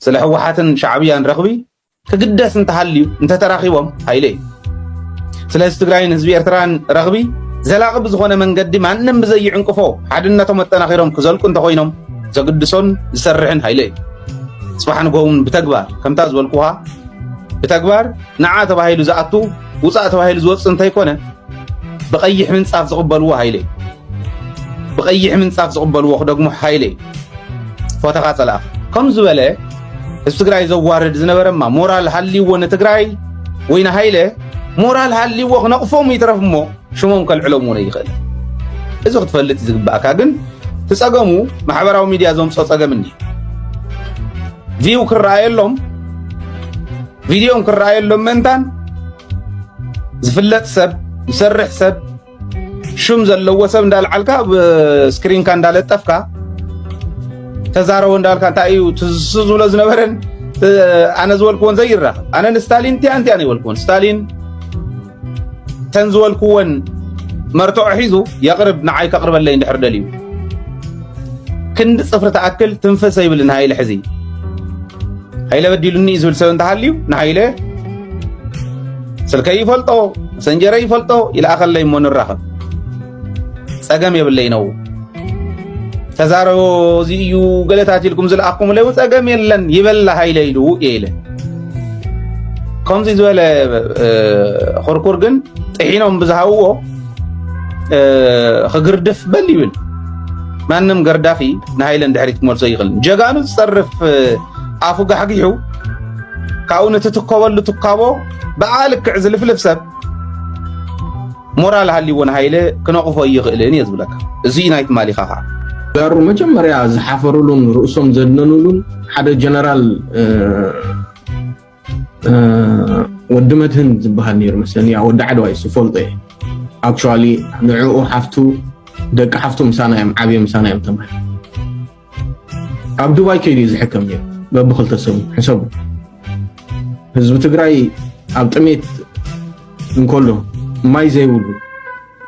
ስለ ሕወሓትን ሻዕብያን ረኽቢ ክግደስ እንተሃልዩ እንተተራኺቦም ሃይለይ ስለዚ ትግራይን ህዝቢ ኤርትራን ረኽቢ ዘላቂ ብዝኾነ መንገዲ ማንም ብዘይዕንቅፎ ሓድነቶም ኣጠናኺሮም ክዘልቁ እንተኮይኖም ዘግድሶን ዝሰርሕን ሃይለይ ጽባሕ ንጎውን ብተግባር ከምታ ዝበልኩሃ ብተግባር ንዓ ተባሂሉ ዝኣቱ ውፃእ ተባሂሉ ዝወፅእ እንተይኮነ ብቀይሕ ምንጻፍ ዝቕበልዎ ሃይለይ ብቀይሕ ምንጻፍ ዝቕበልዎ ደግሞ ሃይለይ ፎቶኻ ጸላእ ከም ዝበለ ህዝቢ ትግራይ ዘዋርድ ዝነበረማ ሞራል ሃልይዎ ንትግራይ ወይና ሃይለ ሞራል ሃልይዎ ክነቕፎም ይትረፍ እሞ ሽሞም ከልዕሎም እውን ይኽእል እዚ ክትፈልጥ ዝግባእካ ግን ትጸገሙ ማሕበራዊ ሚድያ ዘምፅኦ ጸገም እኒ ቪው ክረኣየሎም ቪድዮም ክረኣየሎም ምንታን ዝፍለጥ ሰብ ዝሰርሕ ሰብ ሹም ዘለዎ ሰብ እንዳልዓልካ ብስክሪንካ እንዳለጠፍካ ተዛረቦ እንዳልካ እንታይ እዩ ትዝብሎ ዝነበረን ኣነ ዝበልክዎን ዘይራኸብ ኣነ ንስታሊን እንቲያ ይበልክዎን ስታሊን ተን ዝበልክዎን መርትዖ ሒዙ የቕርብ ንዓይ ከቕርበለይ እንድሕር ደልዩ ክንዲ ፅፍሪ ተኣክል ትንፈስ ይብልን ሃይለ ሕዚ ሃይለ በዲሉኒ ዝብል ሰብ እንተሃልዩ ንሃይለ ስልከይ ይፈልጦ ሰንጀረይ ይፈልጦ ይልኣኸለይ እሞ ንራኸብ ፀገም የብለይ ነው ተዛረቦ እዚ እዩ ገለታት ኢልኩም ዝለኣኽኩም ለይ ፀገም የለን ይበላ ሃይለ ኢሉ ኢለ ከምዚ ዝበለ ኹርኩር ግን ጥሒኖም ብዝሃብዎ ክግርድፍ በል ይብል ማንም ገርዳፊ ንሃይለ እንድሕሪት ክመልሶ ይኽእል ጀጋኑ ዝፀርፍ ኣፉ ጋሕጊሑ ካብኡ ንትትከበሉ ትካቦ ብኣልክዕ ዝልፍልፍ ሰብ ሞራል ሃልይዎ ንሃይለ ክነቕፎ ይኽእልን እየ ዝብለካ እዚ ናይ ትማሊኻ ከዓ ጋሩ መጀመርያ ዝሓፈሩሉን ርእሶም ዘድነኑሉን ሓደ ጀነራል ወዲ መድህን ዝበሃል ነይሩ መስለኒ ወዲ ዓድዋ እዩ ዝፈልጦ እየ ኣክቹዋሊ ንዕኡ ሓፍቱ ደቂ ሓፍቱ ምሳና እዮም ዓብየ ምሳና እዮም ተማሂሩ ኣብ ዱባይ ከይዱ ዝሕከም ነይሩ በብክልተ ሰሙ ሕሰቡ ህዝቢ ትግራይ ኣብ ጥሜት እንከሎ ማይ ዘይብሉ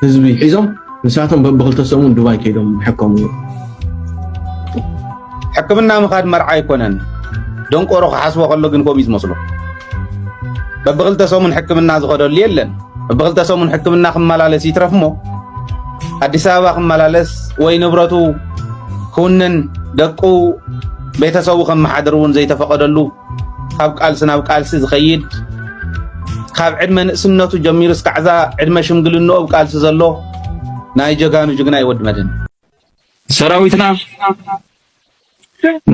ህዝቢ ሒዞም ንሳቶም በብክልተ ሰሙ ዱባይ ከይዶም ሕከሙ ሕክምና ምኻድ መርዓ ኣይኮነን ደንቆሮ ክሓስቦ ከሎ ግን ከምኡ ዝመስሎ በብክልተ ሰሙን ሕክምና ዝኸደሉ የለን በብክልተ ሰሙን ሕክምና ክመላለስ ይትረፍ እሞ ኣዲስ ኣበባ ክመላለስ ወይ ንብረቱ ክውንን ደቁ ቤተሰቡ ከመሓድር እውን ዘይተፈቀደሉ ካብ ቃልሲ ናብ ቃልሲ ዝኸይድ ካብ ዕድመ ንእስነቱ ጀሚሩ እስካዕዛ ዕድመ ሽምግልንኡ ብቃልሲ ዘሎ ናይ ጀጋኑ ጅግና ይወድ መድን ሰራዊትና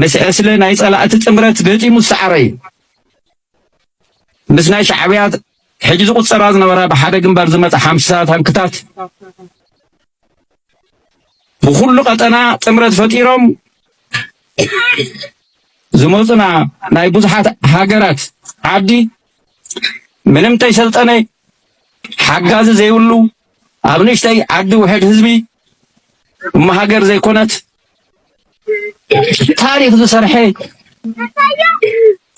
ምስ ዕስለ ናይ ጸላእቲ ጥምረት ገጢሙ ዝሰዓረ እዩ ምስ ናይ ሻዕብያ ሕጂ ዝቁፀራ ዝነበራ ብሓደ ግንባር ዝመፀ 50 ታንክታት ብኩሉ ቀጠና ጥምረት ፈጢሮም ዝመፁና ናይ ብዙሓት ሃገራት ዓዲ ምንም ተይሰልጠነ ሓጋዚ ዘይብሉ ኣብ ንእሽተይ ዓዲ ውሕድ ህዝቢ እመሃገር ዘይኮነት ታሪክ ዝሰርሐ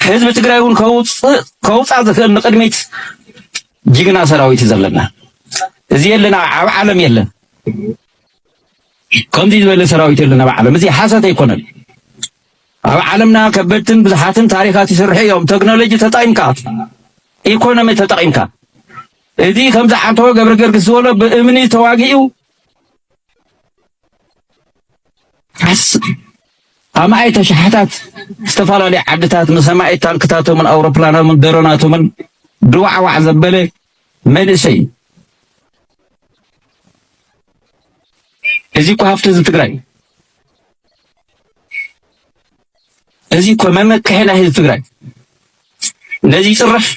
ህዝቢ ትግራይ እውን ከውፃእ ዝኽእል ንቅድሚት ጅግና ሰራዊት ዘለና እዚ የለና ኣብ ዓለም የለን ከምዚ ዝበለ ሰራዊት የለና ኣብ ዓለም እዚ ሓሰት ኣይኮነን ኣብ ዓለምና ከበድትን ብዙሓትን ታሪካት ይስርሑ እዮም ቴክኖሎጂ ተጠቂምካ ኢኮኖሚ ተጠቂምካ እዚ ከምዚ ዓንቶ ገብረ ገርግስ ዝበሎ ብእምኒ ተዋጊኡ ኣማይ ተሻሕታት ዝተፈላለዩ ዓድታት ንሰማይ ታንክታቶምን ኣውሮፕላኖምን ድሮናቶምን ድዋዕዋዕ ዘበለ መንእሰይ እዚ እኮ ሃፍቲ ህዝቢ ትግራይ እዚ እኮ መመክሕና ህዝቢ ትግራይ ነዚ ይፅረፍ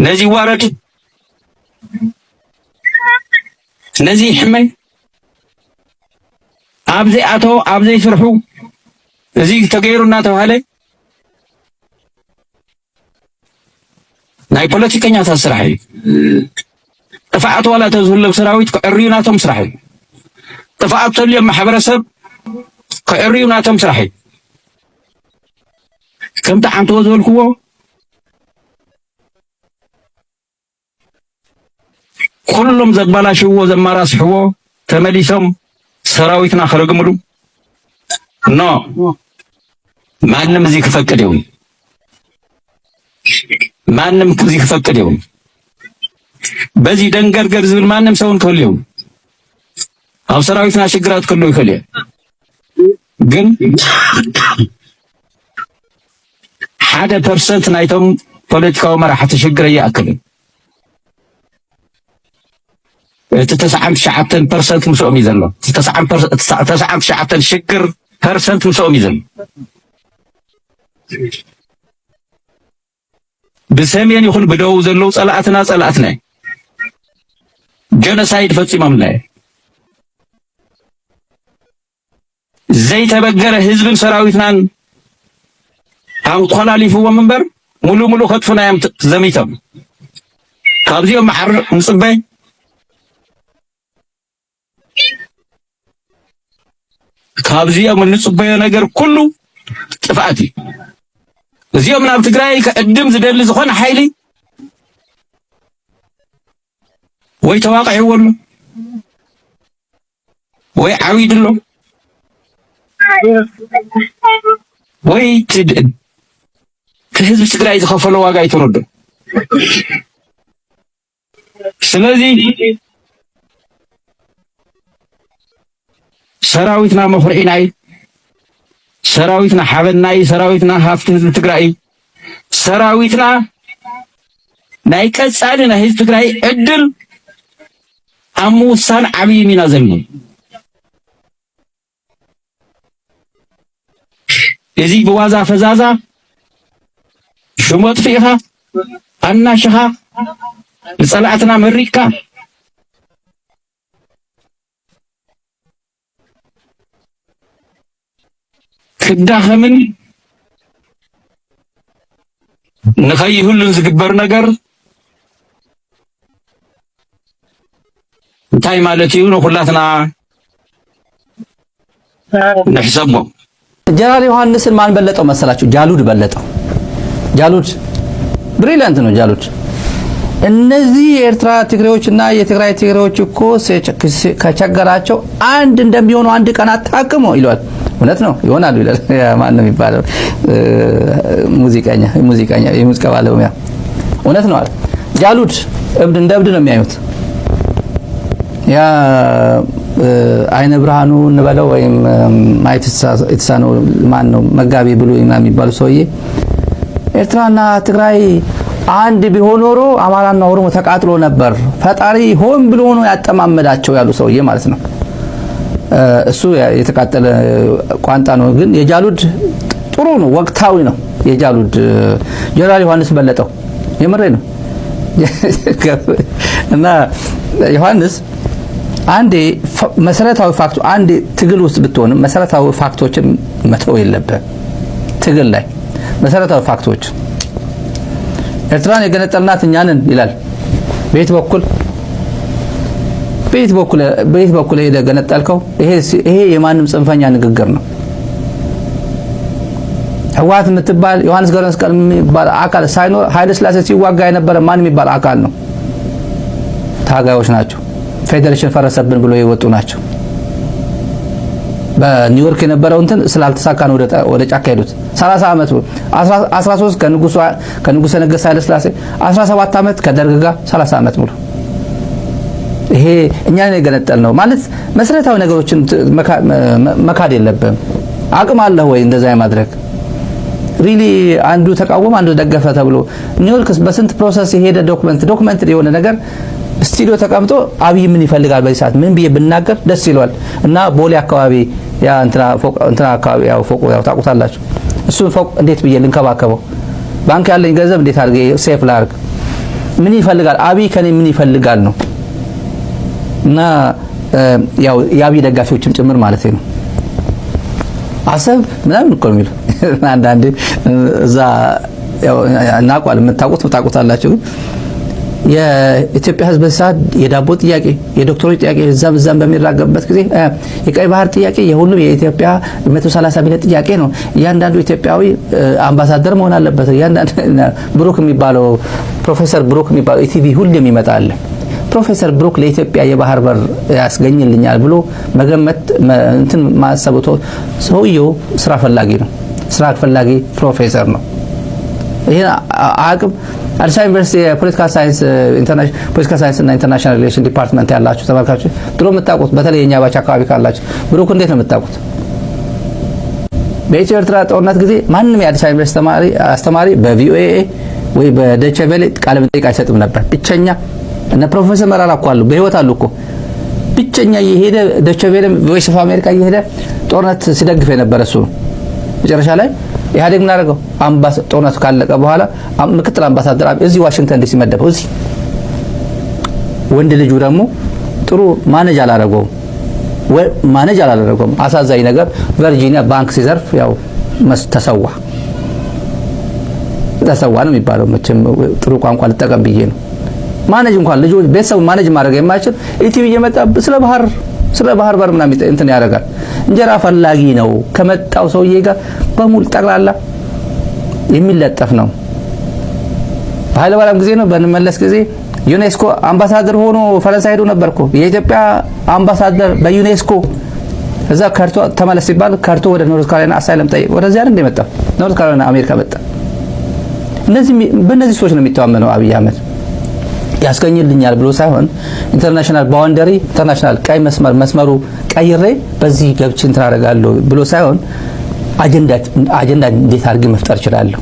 ነዚ ይዋረድ ነዚ ይሕመይ ኣብዘይ ኣቶ ኣብዘይ ስርሑ እዚ ተገይሩ እናተባሃለ ናይ ፖለቲከኛታት ስራሕ እዩ ጥፍኣት ዋላ ተዝህሉ ሰራዊት ክዕርዩ ናቶም ስራሕ እዩ ጥፍኣት ተልዮም ማሕበረሰብ ክዕርዩ ናቶም ስራሕ እዩ ከምቲ ዓንቶ ዝበልክዎ ኩሎም ዘባላሽዎ ዘማራስሕዎ ተመሊሶም ሰራዊትና ከረግምሉ ኖ ማንም እዚህ ከፈቀደው ማንም ከዚህ ከፈቀደው በዚህ ደንገርገር ዝብል ማንም ሰውን ከልየው አው ሰራዊትና ሽግራት ከሎ ይከለ ግን 1% ናይቶም ፖለቲካዊ መራሕቲ ሽግር ያክል እቲ 99% ምስኦም ይዘሎ 99% ሽግር ፐርሰንት ምስኦም ይዘሎ بسمين يخون بدو زلو صلاتنا جنسايد فصيمم لا زي تبغر حزب سراويتنا او خلاليفو منبر ሙሉ خطفنا يم زميتم ካብዚኦም ማሕር ንጽበይ ካብዚኦም ንጽበይ ነገር ኩሉ ጥፋቲ እዚኦም ናብ ትግራይ ከእድም ዝደሊ ዝኾነ ሓይሊ ወይ ተዋቂዕዎሉ ወይ ዓዊድሎ ወይ ከህዝብ ትግራይ ዝኸፈሎ ዋጋ ይተረዱ ስለዚህ ሰራዊትና መፍርዒናይ ሰራዊትና ሓበናይ ሰራዊትና ሃፍቲ ህዝብ ትግራይ ሰራዊትና ናይ ቀጻሊ ናይ ህዝብ ትግራይ ዕድል አሙሳን ዓብይ ሚና ዘሎ እዚ በዋዛ ፈዛዛ ሽሞት ፊኻ አናሽኻ ለጸላዕትና መሪካ ክዳኸምን ንኸይሁሉን ዝግበር ነገር እንታይ ማለት እዩ ኩላትና ንሕሰቦ ጀነራል ዮሐንስን ማን በለጠው መሰላችሁ? ጃሉድ በለጠው። ጃሉድ ብሪሊያንት ነው ጃሉድ። እነዚህ የኤርትራ ትግሬዎችና የትግራይ ትግሬዎች እኮ ከቸገራቸው አንድ እንደሚሆኑ አንድ ቀን አታቅሞ ይሏል። እውነት ነው ይሆናሉ ይላል። ማን ነው የሚባለው ሙዚቀኛ የሙዚቃ ባለሙያ እውነት ነው አለ። ጃሉድ እብድ እንደ እብድ ነው የሚያዩት። ያ አይነ ብርሃኑ እንበለው ወይም ማየት የተሳነው ማን ነው መጋቢ ብሎ የሚባሉ ሰውዬ ኤርትራና ትግራይ አንድ ቢሆን ኖሮ አማራና ኦሮሞ ተቃጥሎ ነበር፣ ፈጣሪ ሆን ብሎ ነው ያጠማመዳቸው ያሉ ሰውዬ ማለት ነው። እሱ የተቃጠለ ቋንጣ ነው። ግን የጃሉድ ጥሩ ነው፣ ወቅታዊ ነው። የጃሉድ ጀነራል ዮሐንስ በለጠው የምሬ ነው። እና ዮሐንስ አንዴ መሰረታዊ ፋክቱ አንዴ ትግል ውስጥ ብትሆንም መሰረታዊ ፋክቶችን መተው የለብህም። ትግል ላይ መሰረታዊ ፋክቶች ኤርትራን የገነጠልናት እኛ ነን ይላል። በየት በኩል ሄደ ገነጠልከው? ይሄ የማንም ጽንፈኛ ንግግር ነው። ህወሓት የምትባል ዮሐንስ ገብረ መስቀል የሚባል አካል ሳይኖር ኃይለ ሥላሴ ሲዋጋ የነበረ ማን የሚባል አካል ነው። ታጋዮች ናቸው። ፌዴሬሽን ፈረሰብን ብሎ የወጡ ናቸው። በኒውዮርክ የነበረው እንትን ስላልተሳካ ነው ወደ ጫካ ሄዱት። 30 አመት 13 ከንጉሠ ነገሥት ኃይለ ሥላሴ 17 አመት ከደርግ ጋር 30 አመት ሙሉ ይሄ እኛ ነን የገነጠልነው ማለት መሰረታዊ ነገሮችን መካድ የለብም። አቅም አለ ወይ እንደዛ የማድረግ ሪሊ አንዱ ተቃወመ አንዱ ደገፈ ተብሎ ኒውዮርክ በስንት ፕሮሰስ የሄደ ዶክመንት የሆነ ነገር ስቱዲዮ ተቀምጦ አብይ ምን ይፈልጋል በዚህ ሰዓት ምን ብዬ ብናገር ደስ ይለዋል። እና ቦሌ አካባቢ ያ እንትና አካባቢ ያው ፎቅ ያው ታውቁታላችሁ። እሱን ፎቅ እንዴት ብዬ ልንከባከበው? ባንክ ያለኝ ገንዘብ እንዴት አድርጌ ሴፍ ላድርግ? ምን ይፈልጋል አብይ ከኔ ምን ይፈልጋል ነው። እና ያው የአብይ ደጋፊዎችም ጭምር ማለት ነው። አሰብ ምናምን እኮ የሚሉ አንዳንዴ እዛ ያው እናቋል የምታውቁታላችሁ። የኢትዮጵያ ሕዝብ ሰዓት የዳቦ ጥያቄ የዶክተሮች ጥያቄ እዛም በሚራገብበት ጊዜ የቀይ ባህር ጥያቄ የሁሉም የኢትዮጵያ 130 ሚሊዮን ጥያቄ ነው። እያንዳንዱ ኢትዮጵያዊ አምባሳደር መሆን አለበት። እያንዳንዱ ብሩክ የሚባለው ፕሮፌሰር ብሩክ የሚባለው ኢቲቪ ሁሌም ይመጣል። ፕሮፌሰር ብሩክ ለኢትዮጵያ የባህር በር ያስገኝልኛል ብሎ መገመት እንትን ማሰብቶ ሰውየው ስራ ፈላጊ ነው። ስራ ፈላጊ ፕሮፌሰር ነው። ይሄን አቅም አዲስ አበባ ዩኒቨርሲቲ የፖለቲካል ሳይንስ እና ኢንተርናሽናል ሪሌሽን ዲፓርትመንት ያላችሁ ተመልካቾች ድሮ የምታውቁት በተለይ የኛ ባች አካባቢ ካላችሁ ብሩክ እንዴት ነው የምታውቁት? በኢትዮ ኤርትራ ጦርነት ጊዜ ማንም የአዲስ አበባ ዩኒቨርሲቲ አስተማሪ በቪኦኤ ወይ በዶይቼ ቬለ ቃለ መጠይቅ አይሰጥም ነበር። ብቸኛ እነ ፕሮፌሰር መራራ እኮ አሉ፣ በህይወት አሉ እኮ። ብቸኛ የሄደ ዶይቼ ቬለ ቮይስ ኦፍ አሜሪካ የሄደ ጦርነት ሲደግፍ የነበረ እሱ ነው። መጨረሻ ላይ ኢህአዴግ ምን አደረገው? ጦርነቱ ካለቀ በኋላ ምክትል አምባሳደር እዚህ ዋሽንግተን ዲሲ መደበው። እዚህ ወንድ ልጁ ደግሞ ጥሩ ማኔጅ አላደረገውም። አሳዛኝ ነገር ቨርጂኒያ ባንክ ሲዘርፍ ያው ተሰዋ ነው የሚባለው። መቼም ጥሩ ቋንቋ ልጠቀም ብዬ ነው። ማኔጅ እንኳን ልጆች ቤተሰብ ማኔጅ ማድረግ የማይችል ኢቲቪ እየመጣ ስለ ባህር በር ምናምን እንትን ያደርጋል። እንጀራ ፈላጊ ነው። ከመጣው ሰውዬ ጋር በሙሉ ጠቅላላ የሚለጠፍ ነው። በኃይለ ማርያም ጊዜ ነው በመለስ ጊዜ ዩኔስኮ አምባሳደር ሆኖ ፈረንሳይ ሄዶ ነበርኮ። የኢትዮጵያ አምባሳደር በዩኔስኮ እዛ ከርቶ ተመለስ ሲባል ከርቶ ወደ ኖርዝ ካሮላይና አሳይለም ጠይቆ ወደዚያ አይደል እንደመጣ ኖርዝ ካሮላይና አሜሪካ መጣ። በእነዚህ ሰዎች ነው የሚተማመነው አብይ አህመድ። ያስገኝልኛል ብሎ ሳይሆን ኢንተርናሽናል ባውንደሪ ኢንተርናሽናል ቀይ መስመሩ ቀይሬ በዚህ ገብቼ እንትን አደርጋለሁ ብሎ ሳይሆን አጀንዳ እንዴት አድርጌ መፍጠር እችላለሁ